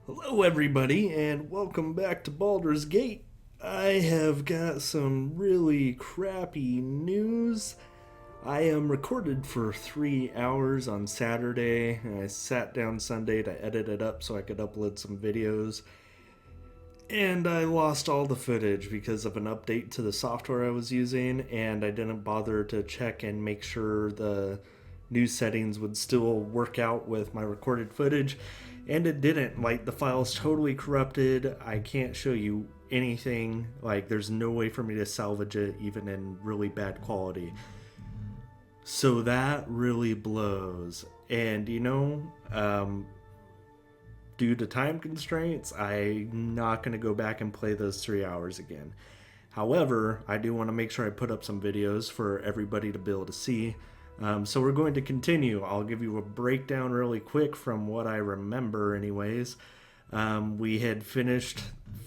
Hello, everybody, and welcome back to Baldur's Gate. I have got some really crappy news. I am recorded for 3 hours on Saturday, and I sat down Sunday to edit it up so I could upload some videos. And I lost all the footage because of an update to the software I was using, and I didn't bother to check and make sure the new settings would still work out with my recorded footage. And it didn't. Like, the file's totally corrupted. I can't show you anything. Like, there's no way for me to salvage it, even in really bad quality. So that really blows. And, due to time constraints, I'm not going to go back and play those 3 hours again. However, I do want to make sure I put up some videos for everybody to be able to see. So we're going to continue. I'll give you a breakdown really quick from what I remember anyways. We had finished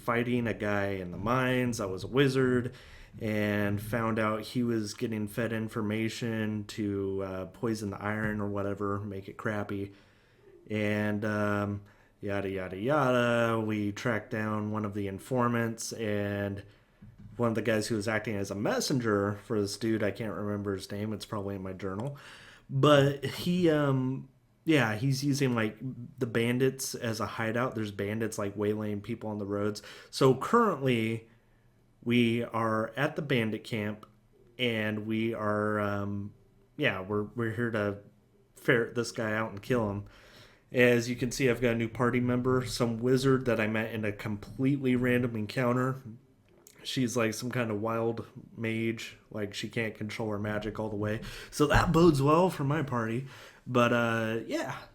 fighting a guy in the mines that was a wizard and found out he was getting fed information to poison the iron or whatever, make it crappy. And yada yada yada. We tracked down one of the informants and one of the guys who was acting as a messenger for this dude. I can't remember his name. It's probably in my journal. But he's using like the bandits as a hideout. There's bandits like waylaying people on the roads. So currently we are at the bandit camp and we are we're here to ferret this guy out and kill him. As you can see, I've got a new party member, some wizard that I met in a completely random encounter. She's like some kind of wild mage, like she can't control her magic all the way. So that bodes well for my party. But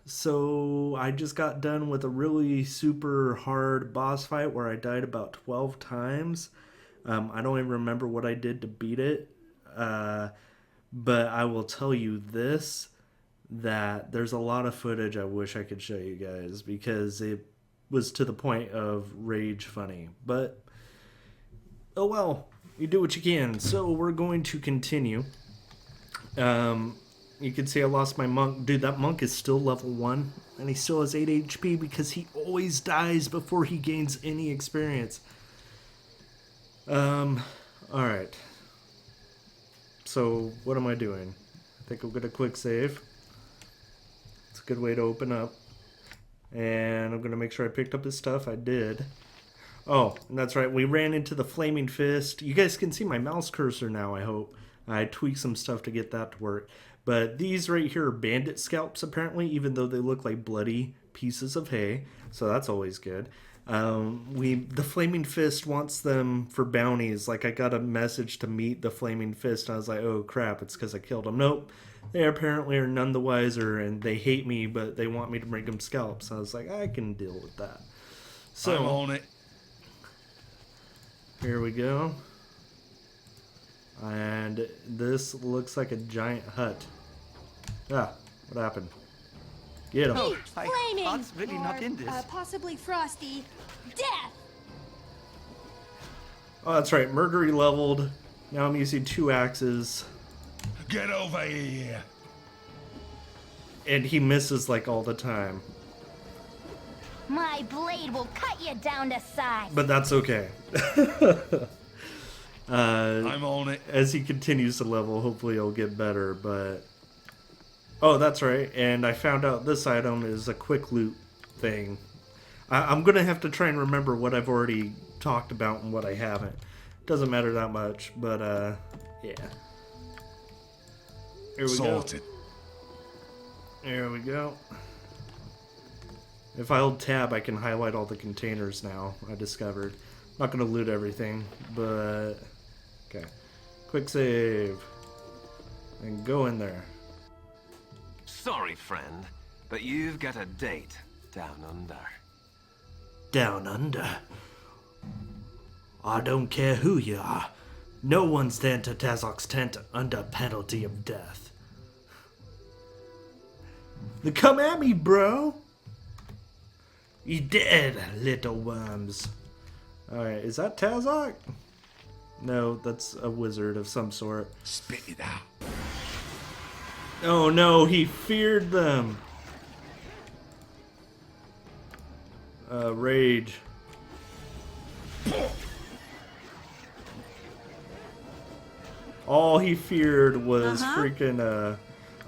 so I just got done with a really super hard boss fight where I died about 12 times. I don't even remember what I did to beat it. But I will tell you this, that there's a lot of footage I wish I could show you guys because it was to the point of rage funny. But oh well, you do what you can. So we're going to continue. You can see I lost my monk. Dude, that monk is still level 1 and he still has 8 HP because he always dies before he gains any experience. Alright. So what am I doing? I think I'll get a quick save. It's a good way to open up. And I'm going to make sure I picked up his stuff. I did. Oh, that's right. We ran into the flaming fist. You guys can see my mouse cursor now, I hope. I tweaked some stuff to get that to work. But these right here are bandit scalps, apparently, even though they look like bloody pieces of hay. So that's always good. The flaming fist wants them for bounties. Like, I got a message to meet the flaming fist. I was like, oh crap, it's because I killed him. Nope. They apparently are none the wiser, and they hate me, but they want me to bring them scalps. I was like, I can deal with that. So I'm on it. Here we go. And this looks like a giant hut. Ah, what happened? Get him. Oh, Flaming! Heart's really not in this. Possibly frosty. Death! Oh, that's right. Murdery leveled. Now I'm using 2 axes. Get over here. And he misses like all the time. My blade will cut you down to size. But that's okay. I'm on it. As he continues to level, hopefully he'll get better, but... Oh, that's right. And I found out this item is a quick loot thing. I'm going to have to try and remember what I've already talked about and what I haven't. Doesn't matter that much, but yeah. Here we Sorted. go. There we go. If I hold tab, I can highlight all the containers now, I discovered. Not going to loot everything, but... Okay. Quick save. And go in there. Sorry, friend, but you've got a date down under. Down under? I don't care who you are. No one's to enter Tazok's tent under penalty of death. Then come at me, bro! You dead, little worms. Alright, is that Tazok? No, that's a wizard of some sort. Spit it out. Oh no, he feared them. Rage. All he feared was freaking,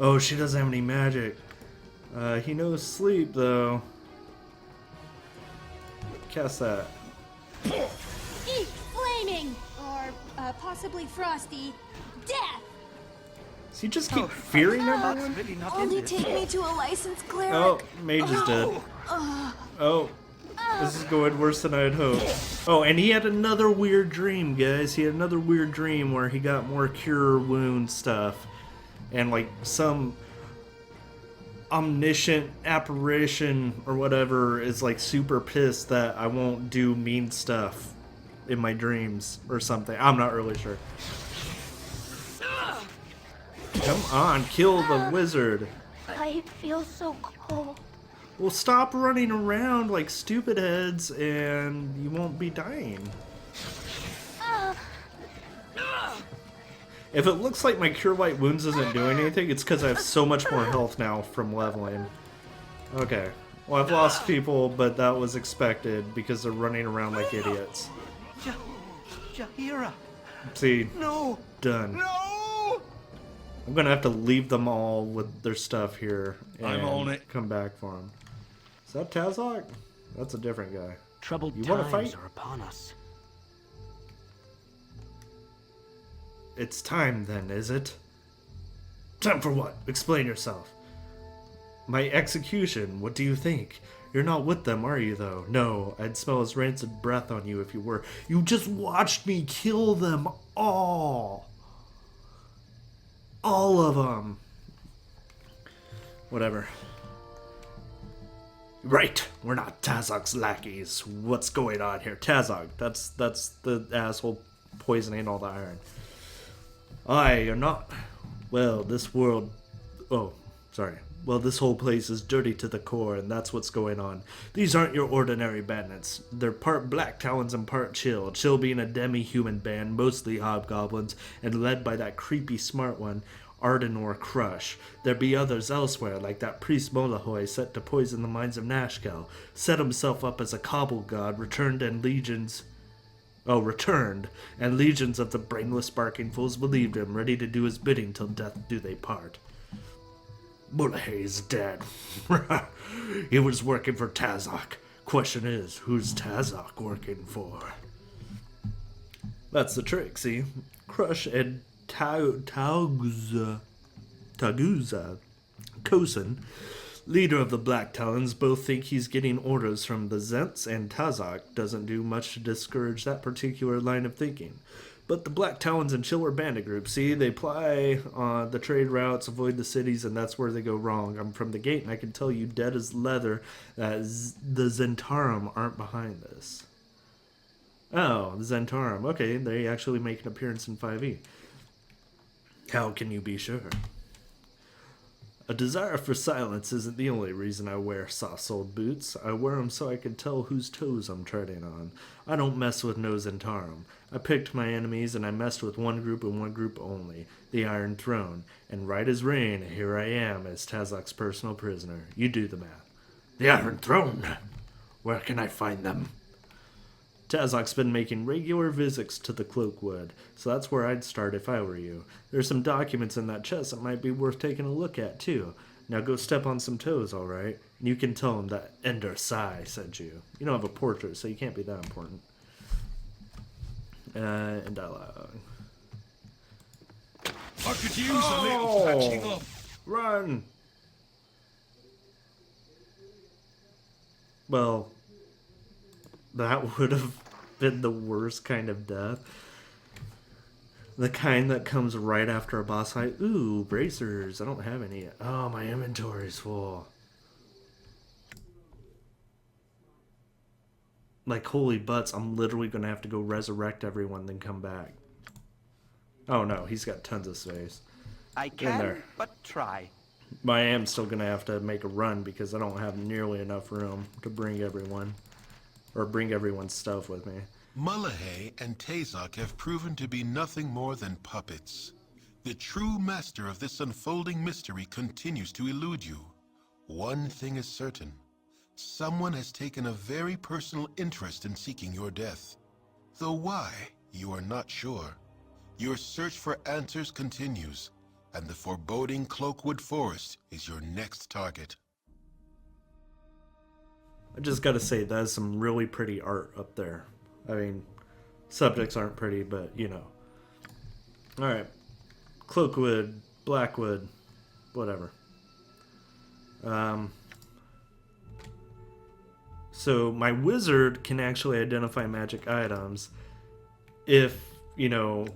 oh, she doesn't have any magic. He knows sleep, though. Cast that. Eat flaming! Or, possibly frosty. Death! Does he just keep fearing everyone? That's really not Only in this. take me to a licensed cleric. Oh, Mage is dead. Oh, this is going worse than I had hoped. Oh, and he had another weird dream, guys. He had another weird dream where he got more cure wound stuff. And, like, some omniscient apparition or whatever is, like, super pissed that I won't do mean stuff in my dreams or something. I'm not really sure. Come on, kill the wizard. I feel so cold. Well, stop running around like stupid heads and you won't be dying. If it looks like my Cure Light Wounds isn't doing anything, it's because I have so much more health now from leveling. Okay. Well, I've lost people, but that was expected because they're running around like idiots. Jahira. See? No. Done. No. I'm gonna have to leave them all with their stuff here and I'm on it. come back for them. Is that Tazok? That's a different guy. Troubled You wanna times fight? are upon us. It's time then, is it? Time for what? Explain yourself. My execution, what do you think? You're not with them, are you, though? No, I'd smell his rancid breath on you if you were. You just watched me kill them all. All of them. Whatever. Right, we're not Tazok's lackeys. What's going on here? Tazok, that's the asshole poisoning all the iron. You're not. Well, this world... Oh, sorry. Well, this whole place is dirty to the core, and that's what's going on. These aren't your ordinary bandits. They're part Black Talons and part Chill. Chill being a demi-human band, mostly hobgoblins, and led by that creepy smart one, Ardenor Crush. There be others elsewhere, like that priest Molahoy set to poison the minds of Nashkel, set himself up as a cobble god, returned, and legions of the brainless barking fools believed him, ready to do his bidding till death do they part. Molahoy is dead. He was working for Tazok. Question is, who's Tazok working for? That's the trick, see? Crush and Taguza Kosen, leader of the Black Talons, both think he's getting orders from the Zents, and Tazok doesn't do much to discourage that particular line of thinking. But the Black Talons and Chill are bandit groups. See, they ply the trade routes, avoid the cities, and that's where they go wrong. I'm from the gate, and I can tell you dead as leather that the Zentarum aren't behind this. Oh, the Zentarum. Okay, they actually make an appearance in 5e. How can you be sure? A desire for silence isn't the only reason I wear soft-soled boots. I wear them so I can tell whose toes I'm treading on. I don't mess with no Zentarum. I picked my enemies and I messed with one group and one group only, the Iron Throne. And right as rain, here I am as Tazok's personal prisoner. You do the math. The Iron Throne! Where can I find them? Tazok's been making regular visits to the Cloakwood, so that's where I'd start if I were you. There's some documents in that chest that might be worth taking a look at, too. Now go step on some toes, alright? And you can tell him that Ender Sai sent you. You don't have a portrait, so you can't be that important. And dialogue. I could use a little patching up. Run! Well... that would have been the worst kind of death. The kind that comes right after a boss fight. Ooh, bracers. I don't have any yet. Oh, my inventory's full. Like, holy butts, I'm literally going to have to go resurrect everyone, then come back. Oh, no, he's got tons of space. I can, but try. But I am still going to have to make a run because I don't have nearly enough room to bring everyone. Or bring everyone's stuff with me. Molahoy and Tazok have proven to be nothing more than puppets. The true master of this unfolding mystery continues to elude you. One thing is certain. Someone has taken a very personal interest in seeking your death. Though why, you are not sure. Your search for answers continues, and the foreboding Cloakwood Forest is your next target. I just gotta say, that is some really pretty art up there. I mean, subjects aren't pretty, but you know. Alright. Cloakwood, Blackwood, whatever. So my wizard can actually identify magic items if, you know,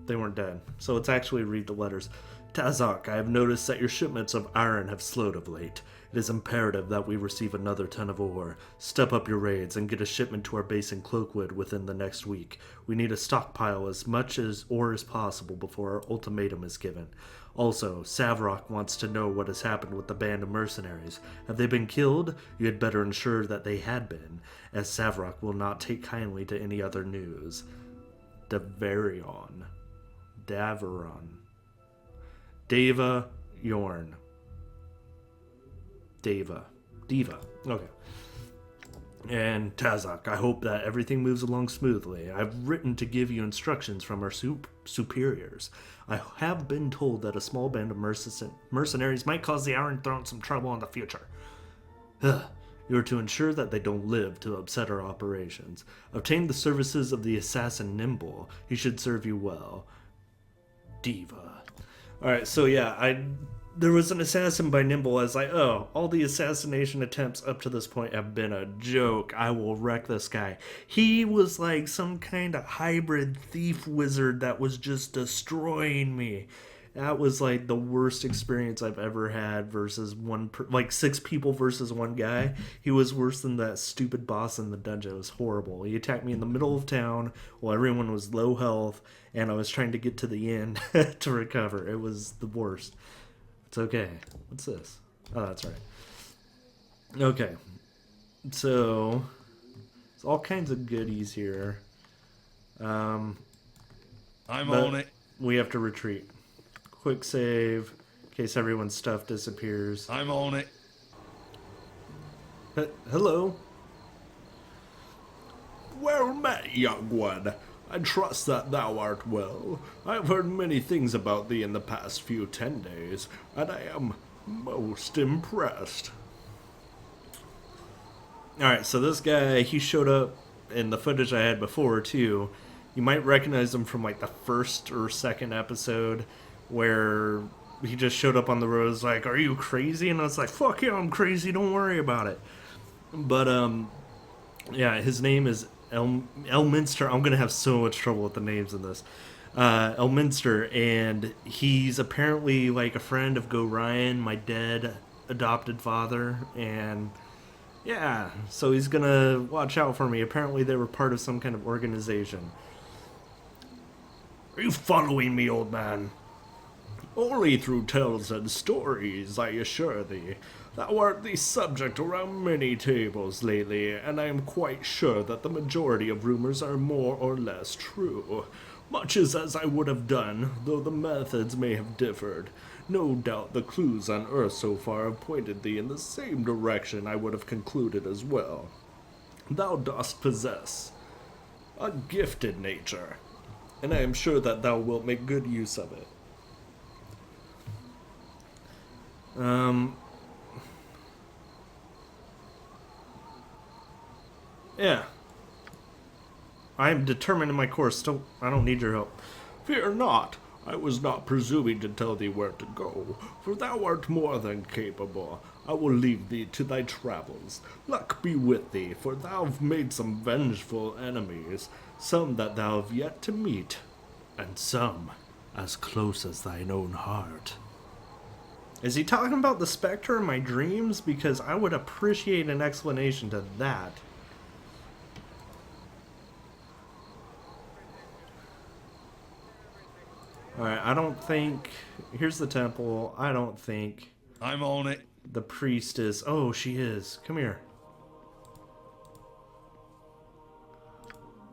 they weren't dead. So let's actually read the letters. Tazok, I have noticed that your shipments of iron have slowed of late. It is imperative that we receive another ton of ore. Step up your raids and get a shipment to our base in Cloakwood within the next week. We need to stockpile as much ore as possible before our ultimatum is given. Also, Savrok wants to know what has happened with the band of mercenaries. Have they been killed? You had better ensure that they had been, as Savrok will not take kindly to any other news. Davarion. Deva Yorn. Diva. Okay. And Tazok, I hope that everything moves along smoothly. I've written to give you instructions from our superiors. I have been told that a small band of mercenaries might cause the Iron Throne some trouble in the future. You are to ensure that they don't live to upset our operations. Obtain the services of the assassin Nimble. He should serve you well. Diva. Alright, so yeah, there was an assassin by Nimble. I was like, oh, all the assassination attempts up to this point have been a joke. I will wreck this guy. He was like some kind of hybrid thief wizard that was just destroying me. That was like the worst experience I've ever had versus like 6 people versus one guy. He was worse than that stupid boss in the dungeon. It was horrible. He attacked me in the middle of town while everyone was low health, and I was trying to get to the end to recover. It was the worst. It's okay. What's this? Oh, that's right. Okay. So, there's all kinds of goodies here. I'm on it. We have to retreat. Quick save, in case everyone's stuff disappears. I'm on it. Hello? Well met, young one. I trust that thou art well. I have heard many things about thee in the past few 10 days, and I am most impressed. Alright, so this guy, he showed up in the footage I had before, too. You might recognize him from, like, the first or second episode, where he just showed up on the road, was like, are you crazy? And I was like, fuck yeah, I'm crazy, don't worry about it. But, yeah, his name is Elminster. I'm gonna have so much trouble with the names in this. Elminster, and he's apparently like a friend of Go Ryan, my dead adopted father, and yeah, so he's gonna watch out for me. Apparently they were part of some kind of organization. Are you following me, old man? Only through tales and stories, I assure thee. Thou art the subject around many tables lately, and I am quite sure that the majority of rumors are more or less true. Much as I would have done, though the methods may have differed. No doubt the clues unearthed so far have pointed thee in the same direction I would have concluded as well. Thou dost possess a gifted nature, and I am sure that thou wilt make good use of it. Yeah. I am determined in my course. I don't need your help. Fear not. I was not presuming to tell thee where to go, for thou art more than capable. I will leave thee to thy travels. Luck be with thee, for thou have made some vengeful enemies, some that thou have yet to meet, and some as close as thine own heart. Is he talking about the specter in my dreams? Because I would appreciate an explanation to that. Alright, I don't think... Here's the temple. I don't think... I'm on it. The priestess... Oh, she is. Come here.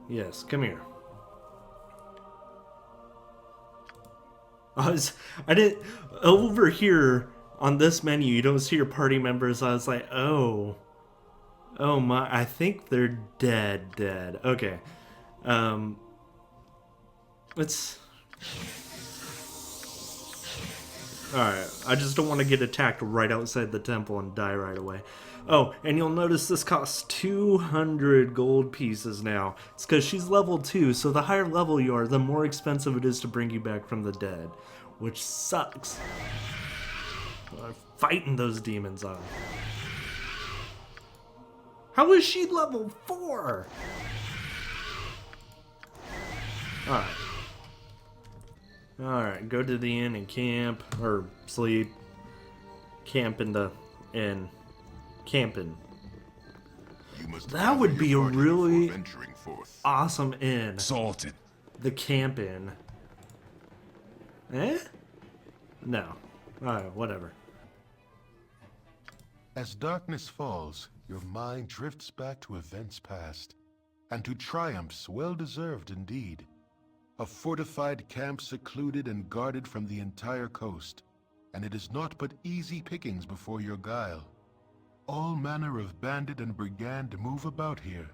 Yes, come here. I didn't... Over here, on this menu, you don't see your party members. I was like, oh... Oh my, I think they're dead. Okay. Let's... Alright, I just don't want to get attacked right outside the temple and die right away. Oh, and you'll notice this costs 200 gold pieces now. It's because she's level 2, so the higher level you are, the more expensive it is to bring you back from the dead. Which sucks. Fighting those demons off. How is she level 4? Alright. Alright, go to the inn and camp, or sleep. Camp in the inn. Camping. That would be a really awesome inn. Sorted. The camp inn. Eh? No. Alright, whatever. As darkness falls, your mind drifts back to events past, and to triumphs well-deserved indeed. A fortified camp secluded and guarded from the entire coast, and it is naught but easy pickings before your guile. All manner of bandit and brigand move about here,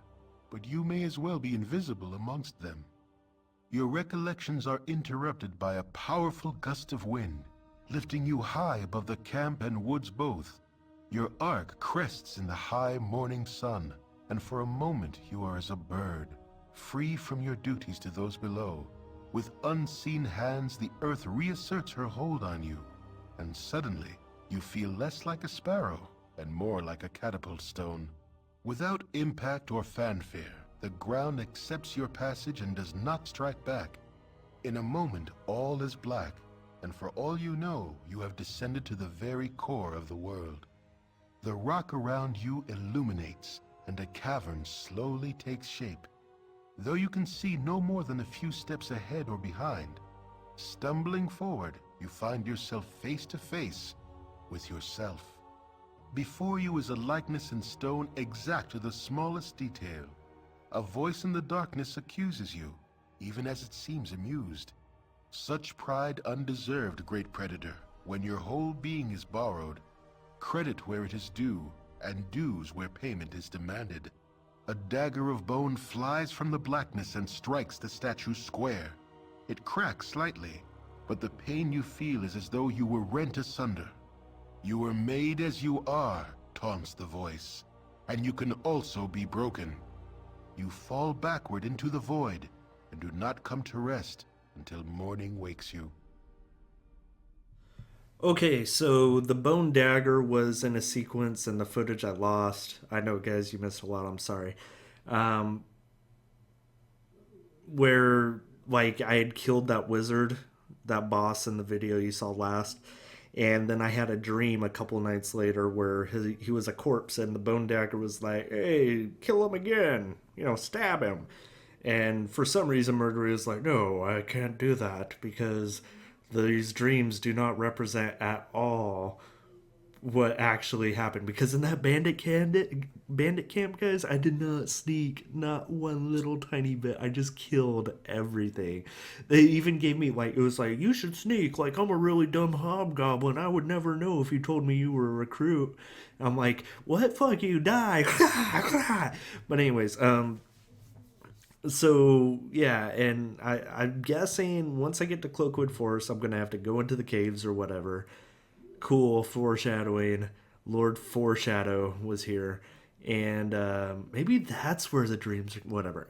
but you may as well be invisible amongst them. Your recollections are interrupted by a powerful gust of wind, lifting you high above the camp and woods both. Your arc crests in the high morning sun, and for a moment you are as a bird, free from your duties to those below. With unseen hands, the earth reasserts her hold on you, and suddenly you feel less like a sparrow and more like a catapult stone. Without impact or fanfare, the ground accepts your passage and does not strike back. In a moment, all is black, and for all you know, you have descended to the very core of the world. The rock around you illuminates, and a cavern slowly takes shape. Though you can see no more than a few steps ahead or behind, stumbling forward, you find yourself face to face with yourself. Before you is a likeness in stone exact to the smallest detail. A voice in the darkness accuses you, even as it seems amused. Such pride undeserved, great predator, when your whole being is borrowed. Credit where it is due, and dues where payment is demanded. A dagger of bone flies from the blackness and strikes the statue square. It cracks slightly, but the pain you feel is as though you were rent asunder. You were made as you are, taunts the voice, and you can also be broken. You fall backward into the void, and do not come to rest until morning wakes you. Okay, so the bone dagger was in a sequence in the footage I lost. I know, guys, you missed a lot. I'm sorry. Where, like, I had killed that wizard, that boss in the video you saw last. And then I had a dream a couple nights later where he was a corpse, and the bone dagger was like, hey, kill him again. You know, stab him. And for some reason, Murderer is like, no, I can't do that because these dreams do not represent at all what actually happened. Because in that bandit camp, guys, I did not sneak, not one little tiny bit. I just killed everything. They even gave me, like, it was like, you should sneak. Like, I'm a really dumb hobgoblin. I would never know if you told me you were a recruit. I'm like, what? Fuck you, die. But anyways, so yeah, and I'm guessing once I get to Cloakwood Forest, I'm gonna have to go into the caves or whatever. Cool foreshadowing. Lord Foreshadow was here, and maybe that's where the dreams are, whatever.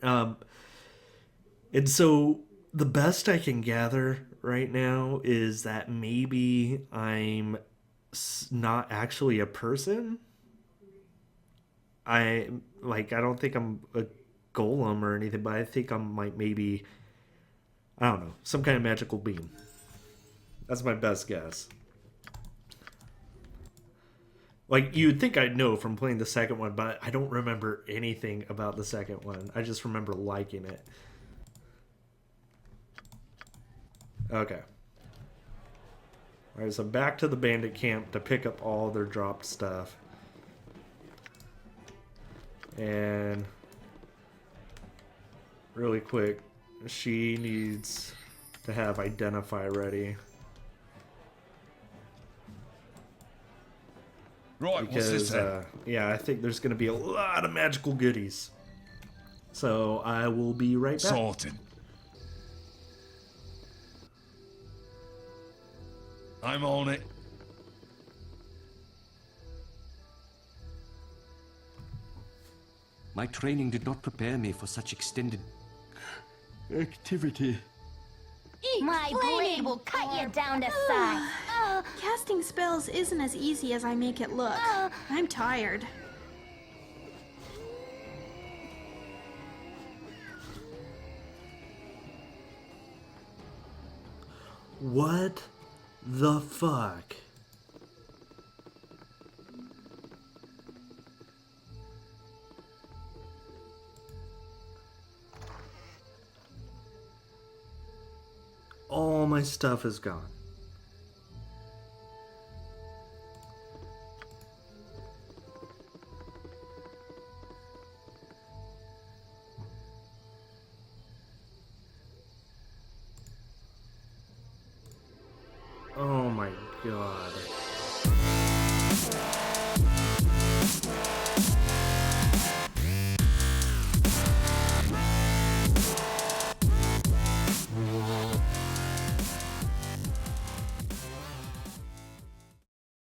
And so the best I can gather right now is that maybe I'm not actually a person. I don't think I'm a golem or anything, but I think I'm like maybe, I don't know, some kind of magical being. That's my best guess. Like, you'd think I'd know from playing the second one, but I don't remember anything about the second one. I just remember liking it. Okay. Alright, so back to the bandit camp to pick up all their dropped stuff. And really quick, she needs to have Identify ready. Right, what's this because then? yeah, I think there's going to be a lot of magical goodies. So I will be right back. Sorted. I'm on it. My training did not prepare me for such extended activity. Eat My blade flaming! will cut you down to size. Casting spells isn't as easy as I make it look. I'm tired. What the fuck? All my stuff is gone. Oh my god.